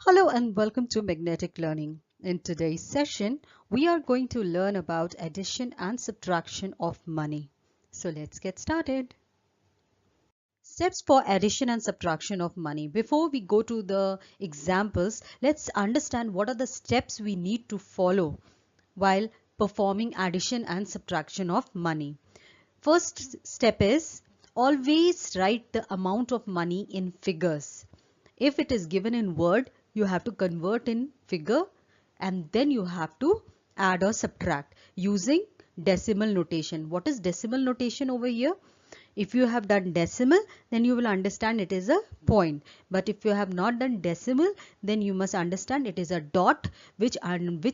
Hello and welcome to Magnetic Learning. In today's session, we are going to learn about addition and subtraction of money. So let's get started. Steps for addition and subtraction of money. Before we go to the examples, let's understand what are the steps we need to follow while performing addition and subtraction of money. First step is always write the amount of money in figures. If it is given in word, you have to convert in figure and then you have to add or subtract using decimal notation. What is decimal notation over here? If you have done decimal, then you will understand it is a point. But if you have not done decimal, then you must understand it is a dot which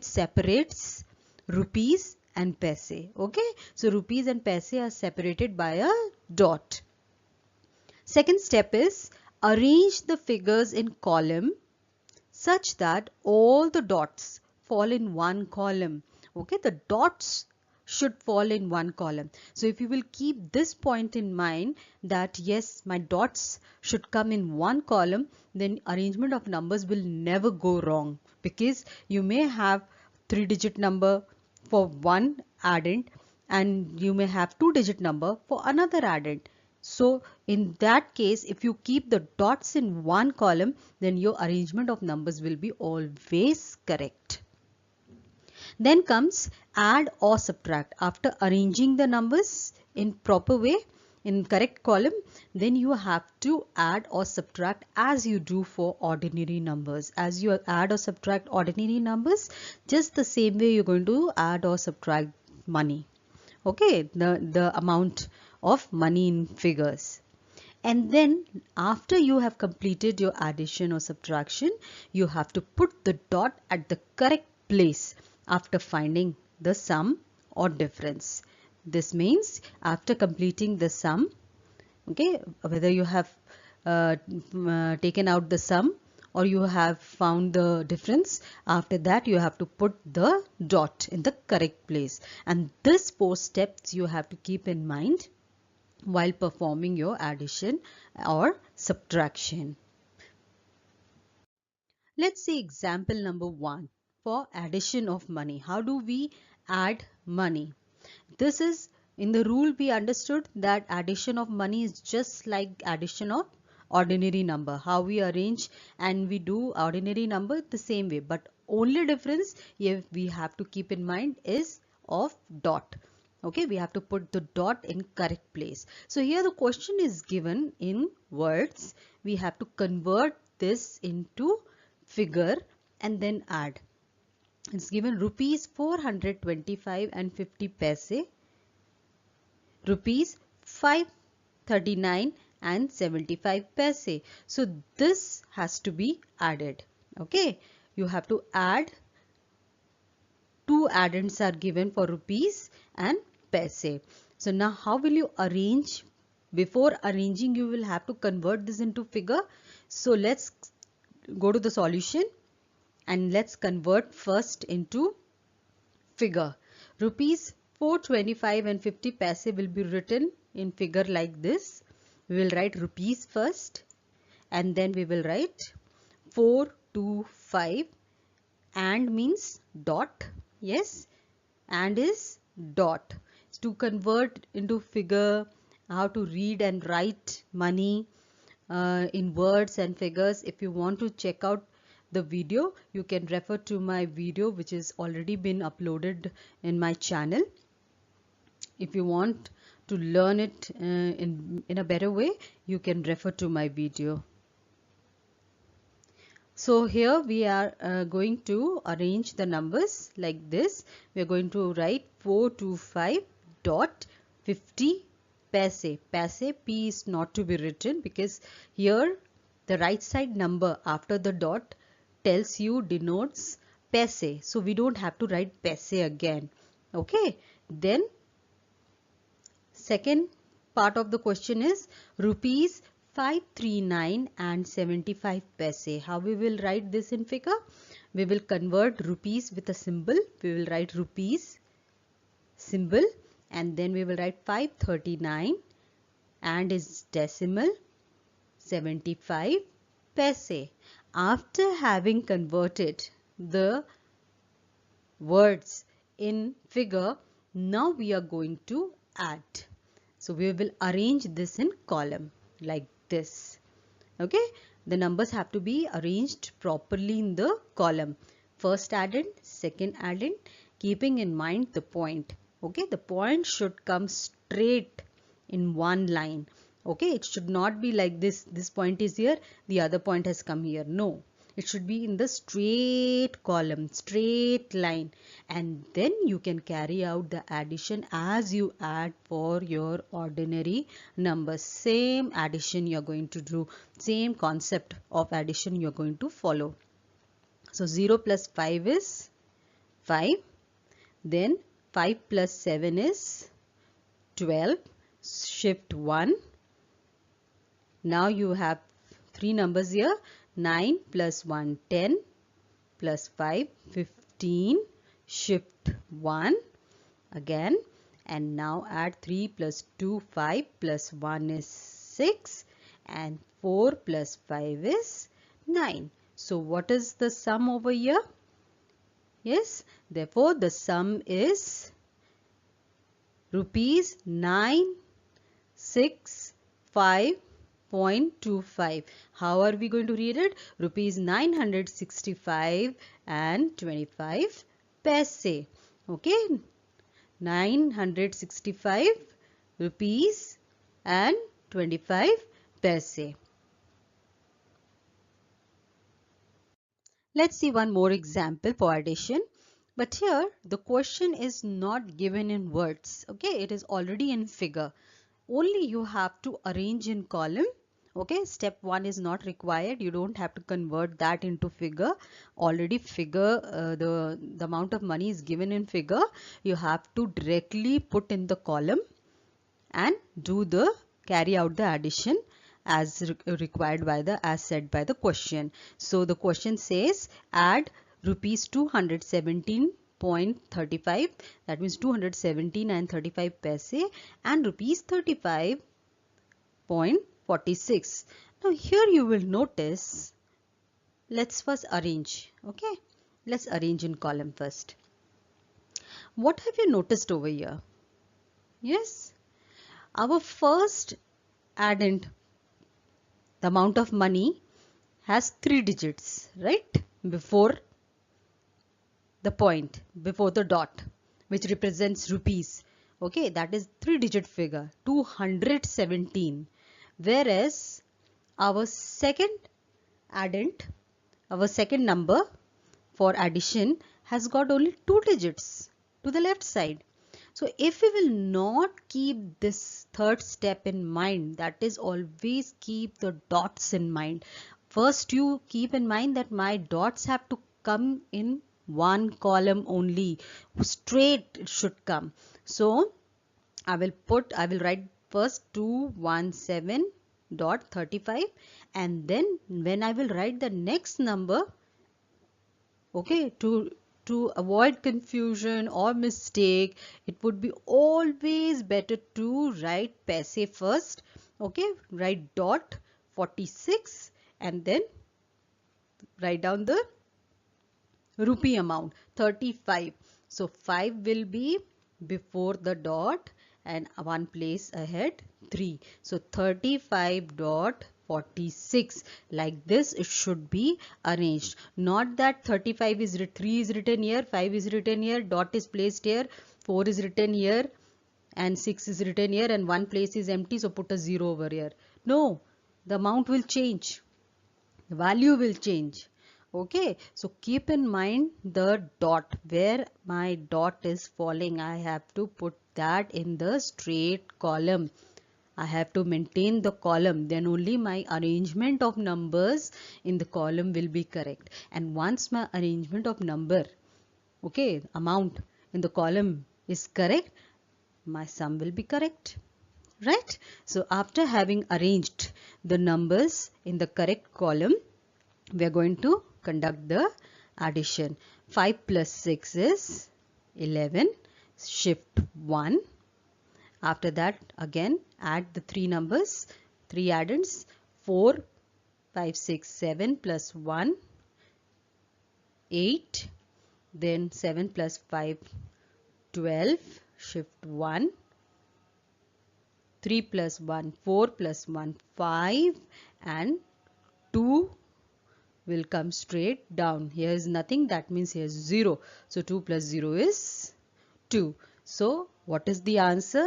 separates rupees and paise. Okay, so rupees and paise are separated by a dot. Second step is arrange the figures in column such that all the dots fall in one column. Okay, the dots should fall in one column. So if you will keep this point in mind that yes, my dots should come in one column, then arrangement of numbers will never go wrong, because you may have 3-digit number for one addend and you may have 2-digit number for another addend. So in that case, if you keep the dots in one column, then your arrangement of numbers will be always correct. Then comes add or subtract. After arranging the numbers in proper way, in correct column, then you have to add or subtract as you do for ordinary numbers. As you add or subtract ordinary numbers, just the same way you're going to add or subtract money. Okay, the amount of money in figures. And then after you have completed your addition or subtraction, you have to put the dot at the correct place after finding the sum or difference. This means after completing the sum, okay, whether you have taken out the sum or you have found the difference, after that you have to put the dot in the correct place. And these 4 steps you have to keep in mind while performing your addition or subtraction. Let's see example number 1 for addition of money. How do we add money? This is in the rule we understood that addition of money is just like addition of ordinary number. How we arrange and we do ordinary number the same way, but only difference we have to keep in mind is of dot. Okay, we have to put the dot in correct place. So here the question is given in words. We have to convert this into figure and then add. It's given rupees 425 and 50 paise, rupees 539 and 75 paise. So this has to be added. Okay, you have to add. 2 addends are given for rupees and paise. So now how will you arrange? Before arranging, you will have to convert this into figure. So let's go to the solution and let's convert first into figure. Rupees 425 and 50 paise will be written in figure like this. We will write rupees first and then we will write 425 and means dot. Yes, and is dot. To convert into figure, how to read and write money in words and figures. If you want to check out the video, you can refer to my video which is already been uploaded in my channel. If you want to learn it in a better way, you can refer to my video. So here we are going to arrange the numbers like this. We are going to write 425.50 paise. Paise, P is not to be written because here the right side number after the dot tells you denotes paise. So we don't have to write paise again. Okay. Then second part of the question is rupees 539 and 75 paise. How we will write this in figure? We will convert rupees with a symbol. We will write rupees symbol and then we will write 539 and is decimal 75 paise. After having converted the words in figure, now we are going to add. So we will arrange this in column like this. Okay, the numbers have to be arranged properly in the column. First addend, second addend, keeping in mind the point. Okay, the point should come straight in one line. Okay, it should not be like this. This point is here, the other point has come here. No, it should be in the straight column, straight line, and then you can carry out the addition as you add for your ordinary numbers. Same addition you are going to do, same concept of addition you are going to follow. So 0 plus 5 is 5, then 5 plus 7 is 12, shift 1. Now you have three numbers here, 9 plus 1 10, plus 5 15, shift 1 again, and now add 3 plus 2 5, plus 1 is 6, and 4 plus 5 is 9. So what is the sum over here? Yes, therefore the sum is rupees 965.25. How are we going to read it? Rupees 965 and 25 paise. Okay, 965 rupees and 25 paise. Let's see one more example for addition. But here the question is not given in words. Okay, it is already in figure. Only you have to arrange in column. Okay, step 1 is not required. You don't have to convert that into figure. Already figure, the amount of money is given in figure. You have to directly put in the column and carry out the addition as required by as said by the question. So the question says add rupees 217.35, that means 217 and 35 paise, and rupees 35.46. Now here you will notice, let's first arrange. Okay, let's arrange in column first. What have you noticed over here? Yes, our first addend, the amount of money, has 3 digits, right? Before the point, before the dot, which represents rupees. Okay, that is 3-digit figure, 217. Whereas our second addend, our second number for addition, has got only 2 digits to the left side. So if we will not keep this third step in mind, that is always keep the dots in mind. First you keep in mind that my dots have to come in one column only, straight it should come. So I will write first 217.35, and then when I will write the next number, okay, to avoid confusion or mistake, it would be always better to write paise first. Okay, write dot 46 and then write down the rupee amount 35. So 5 will be before the dot and one place ahead 3. So 35.46, like this it should be arranged. Not that 35 is 3 is written here, 5 is written here, dot is placed here, 4 is written here, and 6 is written here, and one place is empty, so put a 0 over here. No, the amount will change, the value will change. Okay, so keep in mind the dot, where my dot is falling, I have to put that in the straight column. I have to maintain the column, then only my arrangement of numbers in the column will be correct. And once my arrangement of number, okay, amount in the column is correct, my sum will be correct, right? So after having arranged the numbers in the correct column, we are going to conduct the addition. 5 plus 6 is 11, shift 1. After that again add the 3 numbers, 3 addends, 4 5, 6, 7 plus 1, 8. Then 7 plus 5, 12. Shift 1. 3 plus 1, 4 plus 1, 5. And 2 will come straight down. Here is nothing. That means here is 0. So 2 plus 0 is 2. So what is the answer?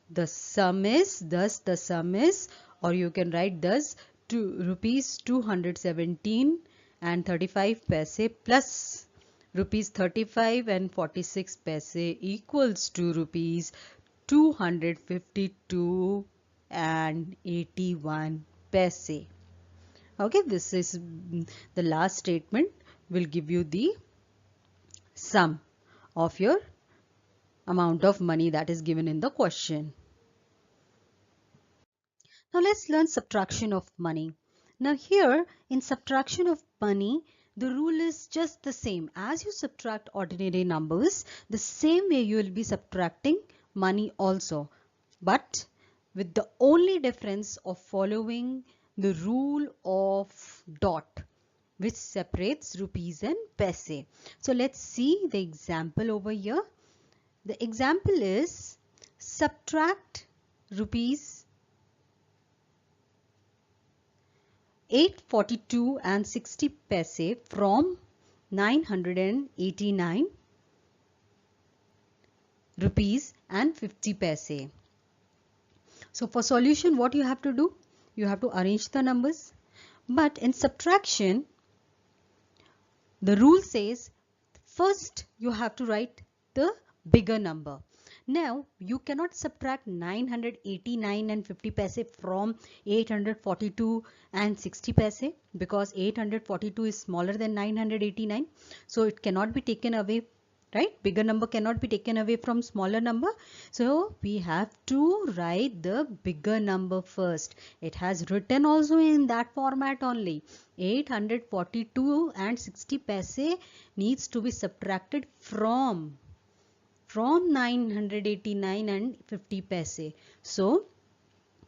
The sum is, thus the sum is, or you can write thus, rupees 217 and 35 paise plus rupees 35 and 46 paise equals to rupees 252 and 81 paise. Okay, this is the last statement will give you the sum of your amount of money that is given in the question. Now let's learn subtraction of money. Now here in subtraction of money, the rule is just the same. As you subtract ordinary numbers, the same way you will be subtracting money also. But with the only difference of following the rule of dot, which separates rupees and paise. So let's see the example over here. The example is subtract rupees 842 and 60 paise from 989 rupees and 50 paise. So for solution, what you have to do? You have to arrange the numbers. But in subtraction, the rule says first you have to write the bigger number. Now you cannot subtract 989 and 50 paise from 842 and 60 paise because 842 is smaller than 989. So it cannot be taken away, right? Bigger number cannot be taken away from smaller number. So we have to write the bigger number first. It has written also in that format only. 842 and 60 paise needs to be subtracted from 989 and 50 paise. So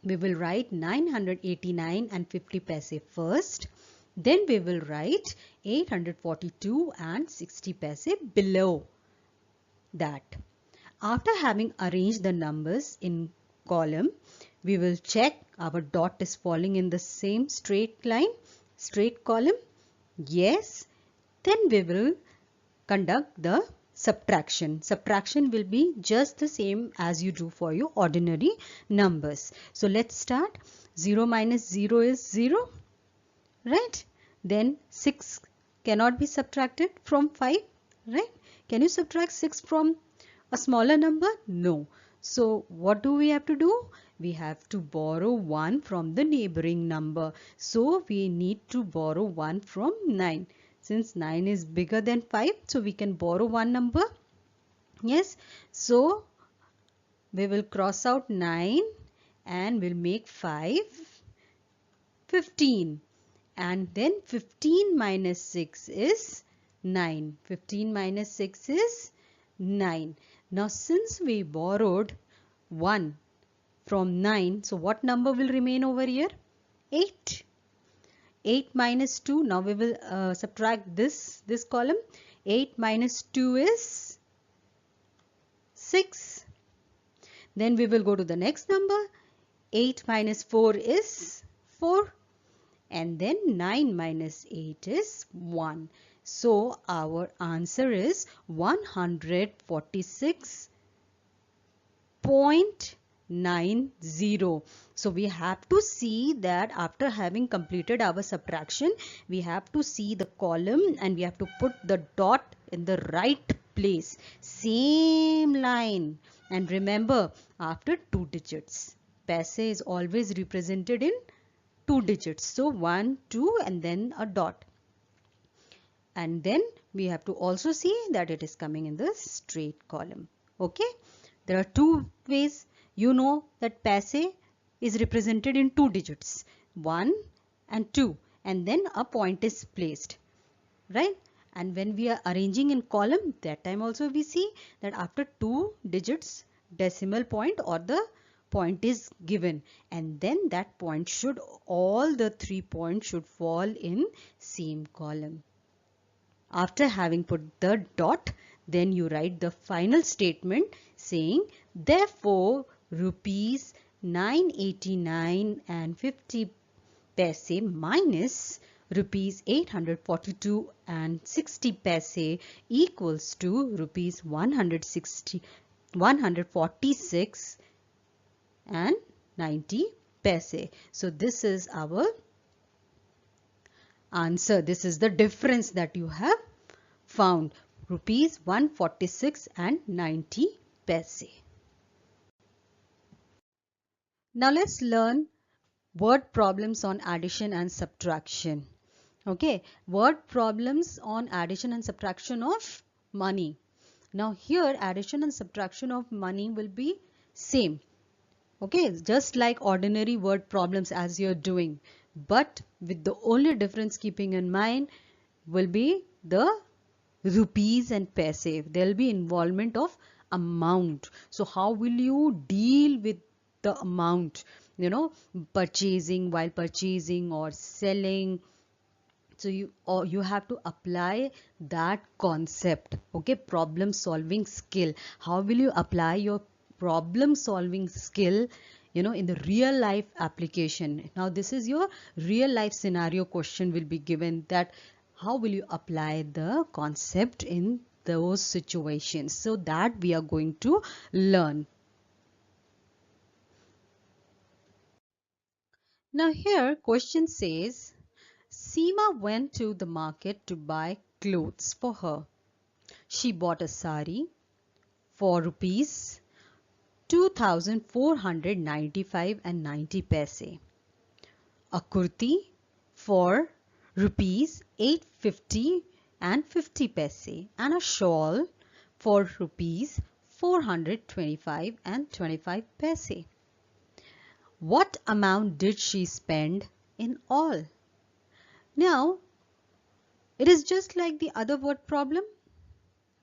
we will write 989 and 50 paise first. Then we will write 842 and 60 paise below that. After having arranged the numbers in column, we will check our dot is falling in the same straight line, straight column. Yes. Then we will conduct the subtraction. Subtraction will be just the same as you do for your ordinary numbers. So let's start. 0 minus 0 is 0, right? Then 6 cannot be subtracted from 5, right? Can you subtract 6 from a smaller number? No. So what do we have to do? We have to borrow 1 from the neighboring number. So we need to borrow 1 from 9. Since 9 is bigger than 5, so we can borrow one number. Yes, so we will cross out 9 and we'll make 5, 15. And then 15 minus 6 is 9. 15 minus 6 is 9. Now since we borrowed 1 from 9, so what number will remain over here? 8. 8 minus 2, now we will subtract this column. 8 minus 2 is 6. Then we will go to the next number. 8 minus 4 is 4. And then 9 minus 8 is 1. So our answer is 146.90. So we have to see that after having completed our subtraction, we have to see the column and we have to put the dot in the right place. Same line. And remember, after 2 digits, paise is always represented in 2 digits. So 1, 2 and then a dot. And then we have to also see that it is coming in the straight column. Okay. There are 2 ways. You know that paise is represented in 2 digits, 1 and 2, and then a point is placed, right? And when we are arranging in column, that time also we see that after 2 digits, decimal point or the point is given, and then that point should, all the 3 points should fall in same column. After having put the dot, then you write the final statement saying, therefore rupees 989 and 50 paise minus rupees 842 and 60 paise equals to rupees 146 and 90 paise. So this is our answer. This is the difference that you have found, rupees 146 and 90 paise. Now let's learn word problems on addition and subtraction. Okay, word problems on addition and subtraction of money. Now here addition and subtraction of money will be same. Okay, just like ordinary word problems as you're doing, but with the only difference keeping in mind will be the rupees and paise. There will be involvement of amount. So how will you deal with the amount? You know, purchasing, while purchasing or selling. So you have to apply that concept. Okay, problem solving skill. How will you apply your problem solving skill, you know, in the real life application? Now this is your real life scenario question will be given, that how will you apply the concept in those situations? So that we are going to learn. Now here question says, Seema went to the market to buy clothes for her. She bought a sari for rupees 2495 and 90 paise, a kurti for rupees 850 and 50 paise, and a shawl for rupees 425 and 25 paise. What amount did she spend in all? Now, it is just like the other word problem,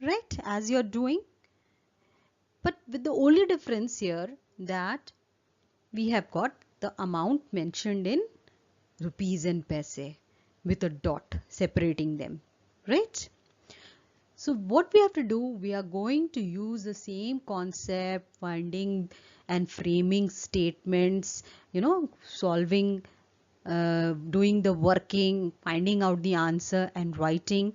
right? As you're doing. But with the only difference here that we have got the amount mentioned in rupees and paise with a dot separating them, right? So what we have to do, we are going to use the same concept, finding and framing statements, you know, solving, doing the working, finding out the answer and writing,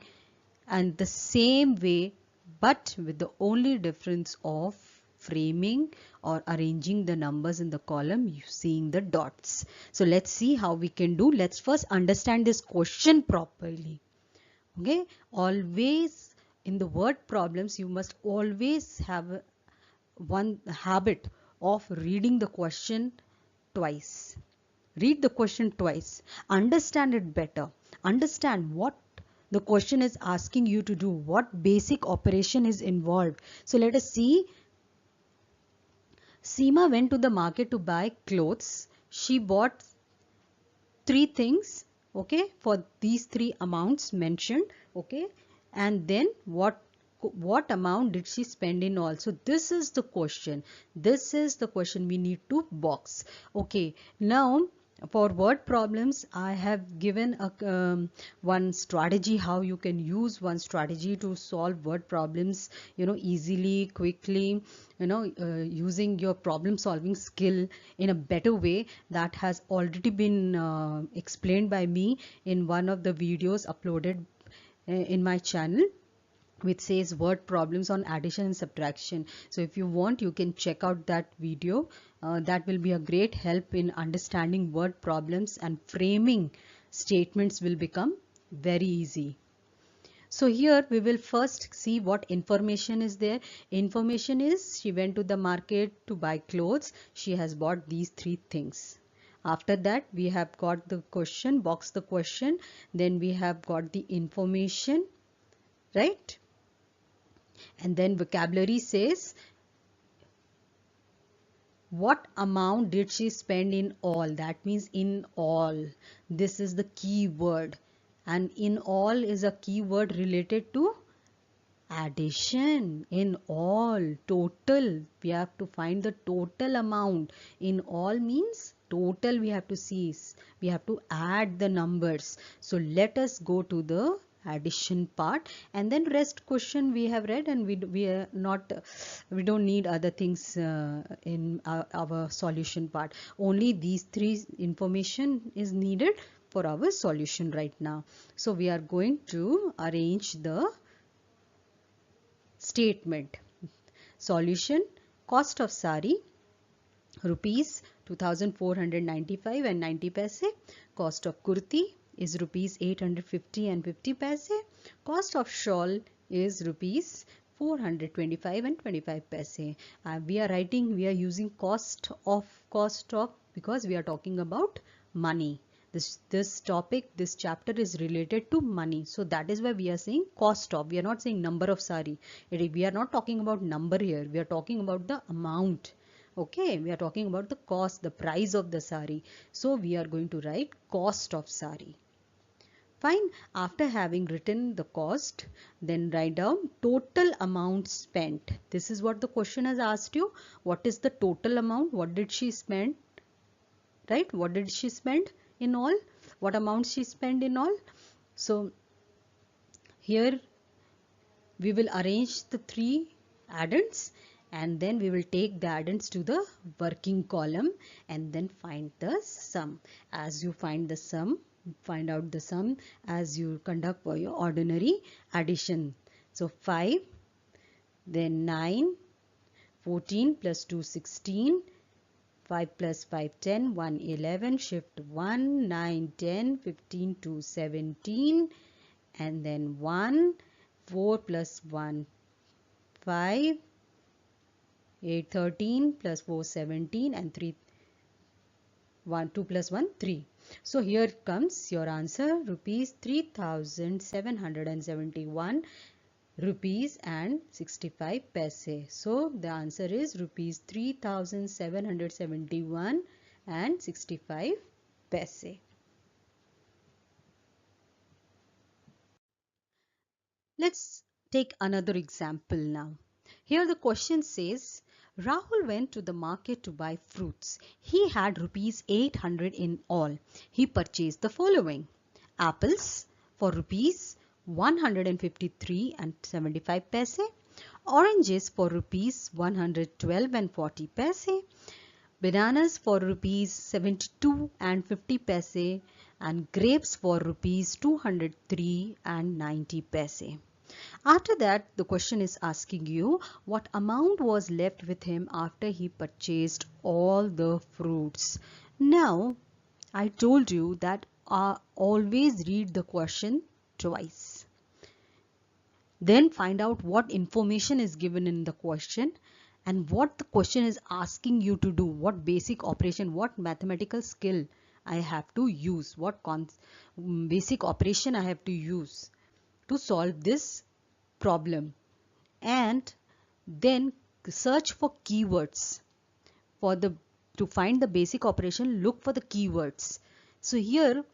and the same way, but with the only difference of framing or arranging the numbers in the column using the dots. So let's see how we can do. Let's first understand this question properly. Okay, always in the word problems you must always have one habit of reading the question twice. Read the question twice, understand it better, understand what the question is asking you to do, what basic operation is involved. So let us see. Seema went to the market to buy clothes. She bought 3 things, okay, for these 3 amounts mentioned, okay, and then what amount did she spend in all? So this is the question. This is the question we need to box. Okay, now for word problems I have given a one strategy, how you can use one strategy to solve word problems, you know, easily, quickly, you know, using your problem solving skill in a better way. That has already been explained by me in one of the videos uploaded in my channel, which says word problems on addition and subtraction. So if you want, you can check out that video. That will be a great help in understanding word problems, and framing statements will become very easy. So here we will first see what information is there. Information is she went to the market to buy clothes. She has bought these 3 things. After that we have got the question, box the question. Then we have got the information, right? And then vocabulary says, what amount did she spend in all? That means in all. This is the key word, and in all is a key word related to Addition in all, total. We have to find the total amount. In all means total we have to see. We have to add the numbers. So let us go to the addition part, and then rest question we have read, and we don't need other things in our solution part. Only these three information is needed for our solution right now. So we are going to arrange the statement. Solution: cost of sari rupees 2495 and 90 paise. Cost of kurti is rupees 850 and 50 paise. Cost of shawl is rupees 425 and 25 paise. We are using cost of because we are talking about money. This topic, this chapter is related to money. So that is why we are saying cost of. We are not saying number of sari. We are not talking about number here. We are talking about the amount. Okay, we are talking about the cost, the price of the sari. So we are going to write cost of sari. Fine. After having written the cost, then write down total amount spent. This is what the question has asked you. What is the total amount? What did she spend? Right? What did she spend in all? What amount she spent in all? So here we will arrange the three addends, and then we will take the addends to the working column and then find the sum. As you find the sum, find out the sum as you conduct for your ordinary addition. So 5, then 9, 14 plus 2, 16, 5 plus 5, 10, 1, 11, shift 1, 9, 10, 15, 2, 17, and then 1, 4 plus 1, 5, 8, 13, plus 4, 17, and 3, 1, 2 plus 1, 3. So here comes your answer, rupees 3,771 rupees and 65 paise. So the answer is rupees 3,771 and 65 paise. Let's take another example now. Here the question says, Rahul went to the market to buy fruits. He had rupees 800 in all. He purchased the following: apples for rupees 153 and 75 paise, oranges for rupees 112 and 40 paise, bananas for rupees 72 and 50 paise, and grapes for rupees 203 and 90 paise. After that, the question is asking you what amount was left with him after he purchased all the fruits. Now, I told you that always read the question twice. Then find out what information is given in the question and what the question is asking you to do, what basic operation, what mathematical skill I have to use, what basic operation I have to use to solve this problem, and then search for keywords. To find the basic operation, look for the keywords. So here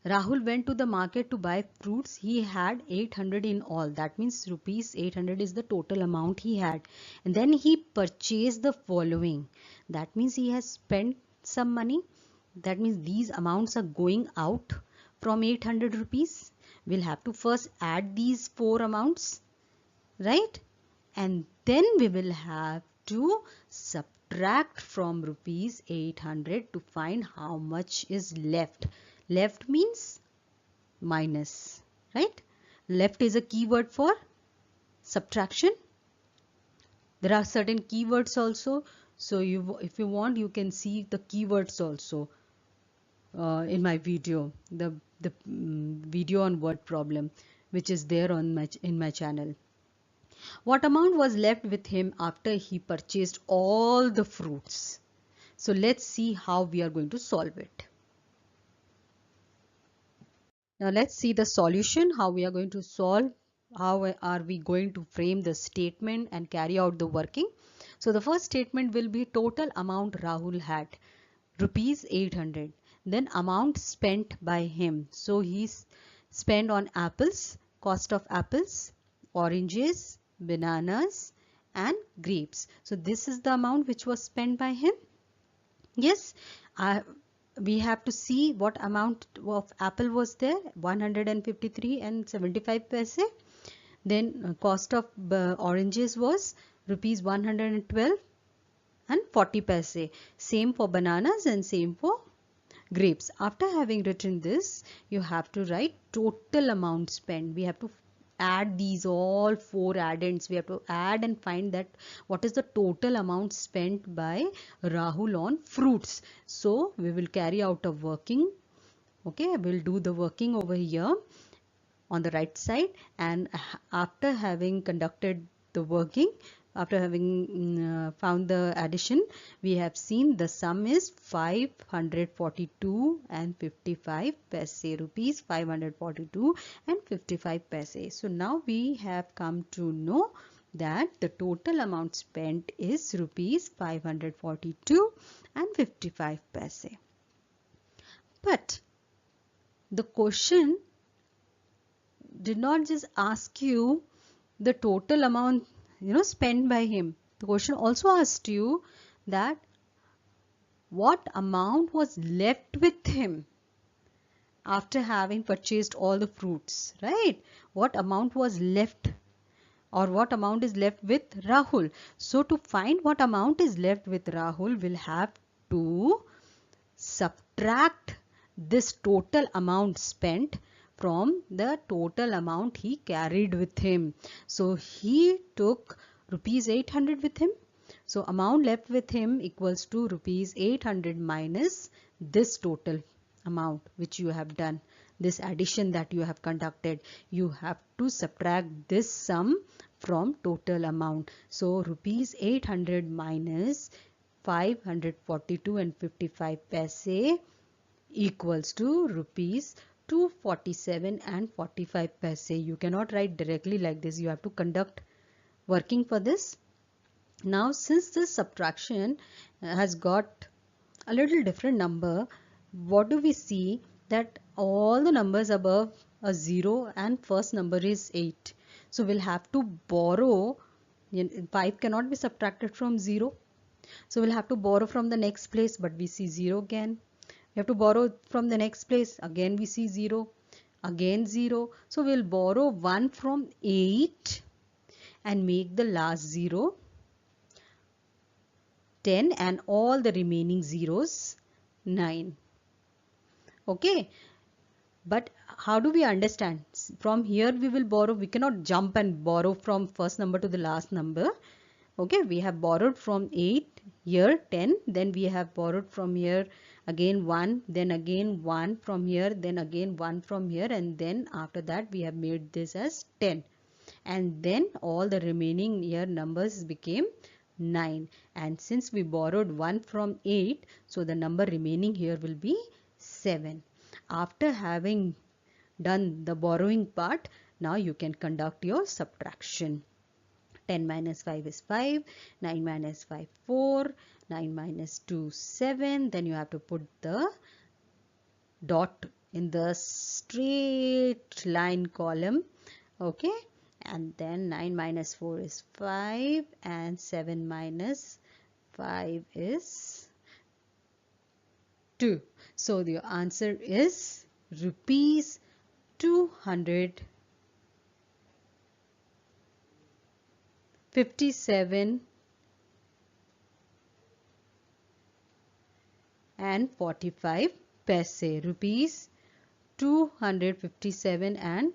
Rahul went to the market to buy fruits. He had 800 in all. That means rupees 800 is the total amount he had. And then he purchased the following. That means he has spent some money. That means these amounts are going out from 800 rupees. We'll have to first add these four amounts, right? And then we will have to subtract from rupees 800 to find how much is left. Left means minus, right? Left is a keyword for subtraction. There are certain keywords also. So if you want, you can see the keywords also in my video, the video on word problem, which is there on in my channel. What amount was left with him after he purchased all the fruits? So let's see how we are going to solve it. Now let's see the solution, how we are going to solve, how are we going to frame the statement and carry out the working. So the first statement will be total amount Rahul had, rupees 800. Then amount spent by him. So he spent on apples, cost of apples oranges, bananas and grapes. So this is the amount which was spent by him. Yes, we have to see what amount of apple was there, 153 and 75 paise. Then cost of oranges was rupees 112 and 40 paise. Same for bananas and same for grapes. After having written this, you have to write total amount spent. We have to add these all four addends. We have to add and find that what is the total amount spent by Rahul on fruits. So we will carry out a working. Okay, we'll do the working over here on the right side, and after having conducted the working, after having found the addition, we have seen the sum is 542 and 55 paise, rupees 542 and 55 paise. So now we have come to know that the total amount spent is rupees 542 and 55 paise. But the question did not just ask you the total amount spent by him. The question also asked you that what amount was left with him after having purchased all the fruits, right? What amount was left, or what amount is left with Rahul. So to find what amount is left with Rahul, we'll have to subtract this total amount spent from the total amount he carried with him. So he took rupees 800 with him. So amount left with him equals to rupees 800 minus this total amount which you have done, this addition that you have conducted. You have to subtract this sum from total amount. So rupees 800 minus 542 and 55 paise equals to rupees 247 and 45 paise. You cannot write directly like this. You have to conduct working for this. Now since this subtraction has got a little different number, what do we see? That all the numbers above a 0 and first number is 8. So we'll have to borrow. 5 cannot be subtracted from 0. So we'll have to borrow from the next place, but we see 0 again. We have to borrow from the next place, again we see 0, again 0. So we'll borrow 1 from 8 and make the last 0 10 and all the remaining zeros 9. Okay, but how do we understand? From here we will borrow. We cannot jump and borrow from first number to the last number. Okay, we have borrowed from 8, here 10, then we have borrowed from here again 1, then again 1 from here, then again 1 from here, and then after that we have made this as 10. And then all the remaining here numbers became 9. And since we borrowed 1 from 8, so the number remaining here will be 7. After having done the borrowing part, now you can conduct your subtraction. 10 minus 5 is 5, 9 minus 5 4, 9 minus 2 7. Then you have to put the dot in the straight line column. Okay, and then 9 minus 4 is 5 and 7 minus 5 is 2. So the answer is rupees 257 and 45 paise. Rupees 257 and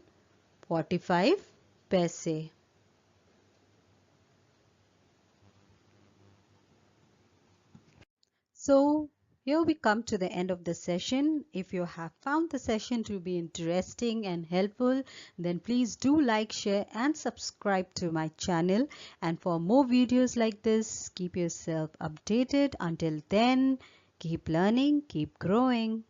45 paise. So here we come to the end of the session. If you have found the session to be interesting and helpful, then please do like, share and subscribe to my channel. And for more videos like this, keep yourself updated. Until then, keep learning, keep growing.